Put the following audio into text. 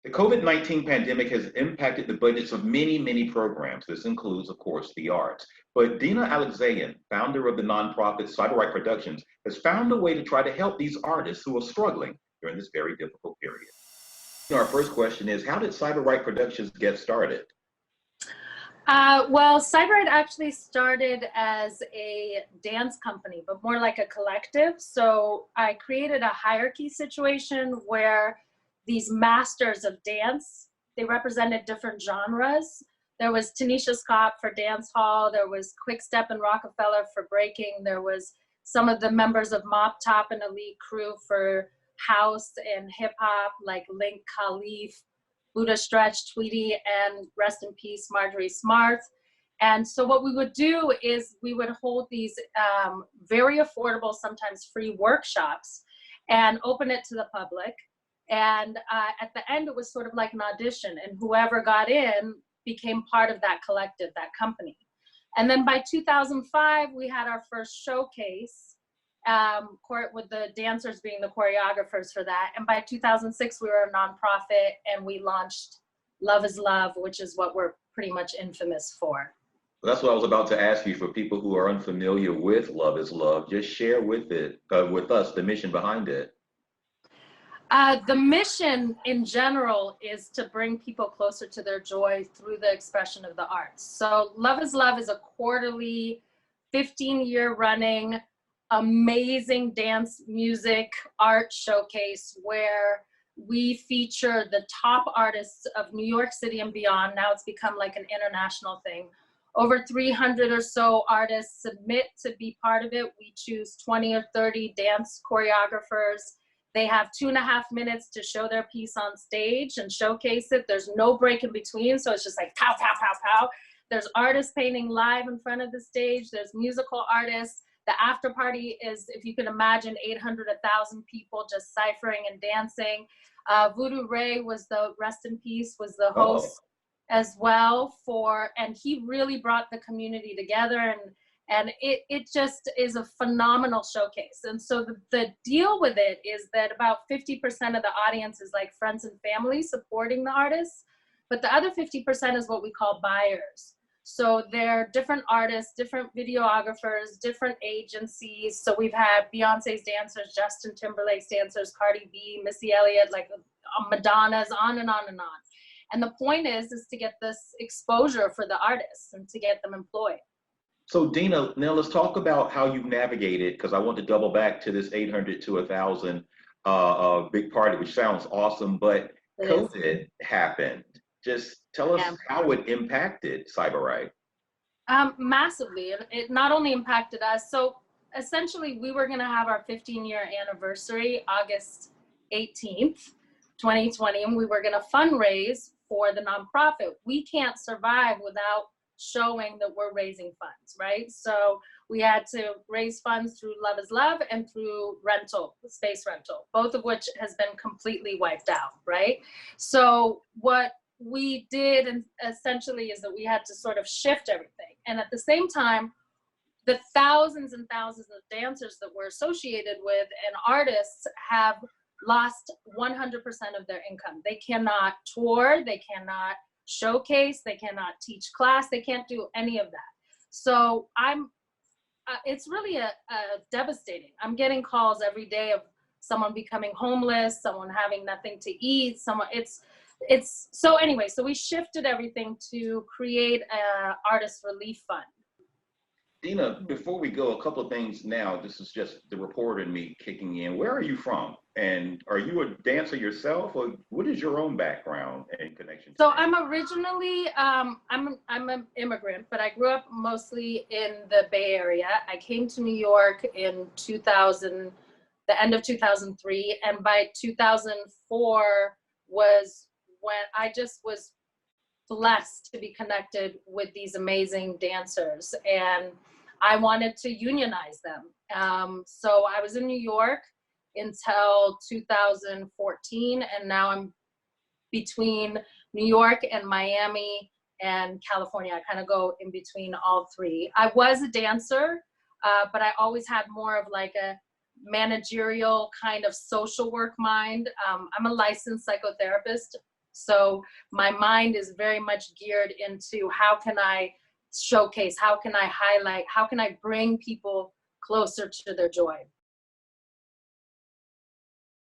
The COVID-19 pandemic has impacted the budgets of many, many programs. This includes, of course, the arts. But Dinna Alexanyan, founder of the nonprofit Cyber Right Productions, has found a way to try to help these artists who are struggling during this very difficult period. Our first question is, how did Cyber Right Productions get started? Well, Cyber Right actually started as a dance company, but more like a collective. So I created a hierarchy situation where these masters of dance, they represented different genres. There was Tanisha Scott for dance hall. There was Quick Step and Rockefeller for breaking. There was some of the members of Mop Top and Elite Crew for house and hip hop, like Link Khalif, Buddha Stretch, Tweety, and rest in peace, Marjorie Smart. And so what we would do is we would hold these very affordable, sometimes free workshops and open it to the public. And at the end, it was sort of like an audition, and whoever got in became part of that collective, that company. And then by 2005, we had our first showcase, with the dancers being the choreographers for that. And by 2006, we were a nonprofit, and we launched Love is Love, which is what we're pretty much infamous for. That's what I was about to ask you. For people who are unfamiliar with Love is Love, just share with us the mission behind it. The mission in general is to bring people closer to their joy through the expression of the arts. So Love is Love is a quarterly, 15-year running, amazing dance, music, art showcase where we feature the top artists of New York City and beyond. Now it's become like an international thing. Over 300 or so artists submit to be part of it. We choose 20 or 30 dance choreographers. They have 2.5 minutes to show their piece on stage and showcase it. There's no break in between, so it's just like pow, pow, pow, pow. There's artists painting live in front of the stage. There's musical artists. The after party is, if you can imagine, 800, 1,000 people just ciphering and dancing. Voodoo Ray was the, rest in peace, was the host as well and he really brought the community together, and it just is a phenomenal showcase. And so the deal with it is that about 50% of the audience is like friends and family supporting the artists, but the other 50% is what we call buyers. So they're different artists, different videographers, different agencies. So we've had Beyonce's dancers, Justin Timberlake's dancers, Cardi B, Missy Elliott, like Madonna's, on and on and on. And the point is to get this exposure for the artists and to get them employed. So Dinna, now let's talk about how you've navigated, because I want to double back to this 800 to 1,000 big party, which sounds awesome, but COVID happened. Just tell us how it impacted Cyber Right. Massively. It not only impacted us, so essentially we were gonna have our 15-year anniversary, August 18th, 2020, and we were gonna fundraise for the nonprofit. We can't survive without showing that we're raising funds, right? So we had to raise funds through Love is Love and through space rental, both of which has been completely wiped out, right? So what we did essentially is that we had to sort of shift everything. And at the same time, the thousands and thousands of dancers that we're associated with and artists have lost 100% of their income. They cannot tour, they cannot showcase, they cannot teach class, they can't do any of that. So it's really devastating. I'm getting calls every day of someone becoming homeless, someone having nothing to eat, so anyway, so we shifted everything to create a artist relief fund. Dinna, before we go, a couple of things now. This is just the reporter in me kicking in. Where are you from? And are you a dancer yourself, or what is your own background and connection? So I'm originally, I'm an immigrant, but I grew up mostly in the Bay Area. I came to New York in the end of 2003, and by 2004 was when I just was blessed to be connected with these amazing dancers, and I wanted to unionize them. So I was in New York until 2014, and now I'm between New York and Miami and California. I kind of go in between all three. I was a dancer, but I always had more of like a managerial kind of social work mind. I'm a licensed psychotherapist, So my mind is very much geared into how can I showcase, how can I highlight, how can I bring people closer to their joy.